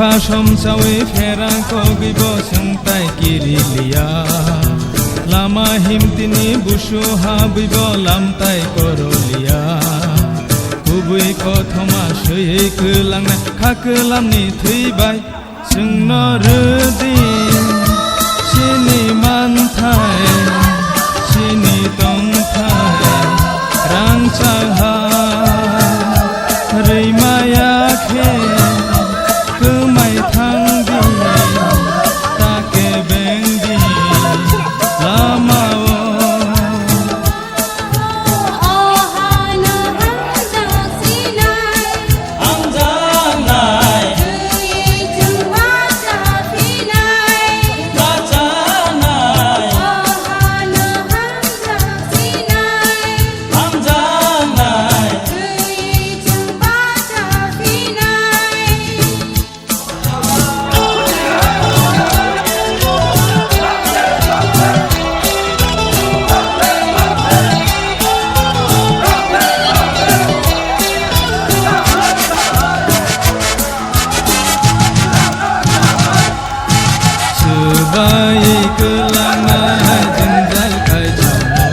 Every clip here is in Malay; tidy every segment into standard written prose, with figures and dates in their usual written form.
Rwkha somsawi Phonokgwi Bwswk kirilia Lama himtini busu habibo lamtai korolia Kubui kothoma sui kelangna kakelamni theibai Sungno redi Sini manthai Sini tongthai Rangchahai Reimayakhe Kemai thangdi Take bengdi Lamao Sebaik kelangan jendal kajono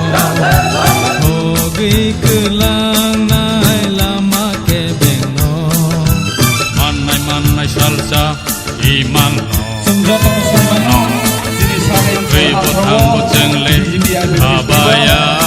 Hogi kelangan lama kebeno Manai salsa iman no Ribut hambut jengle abaya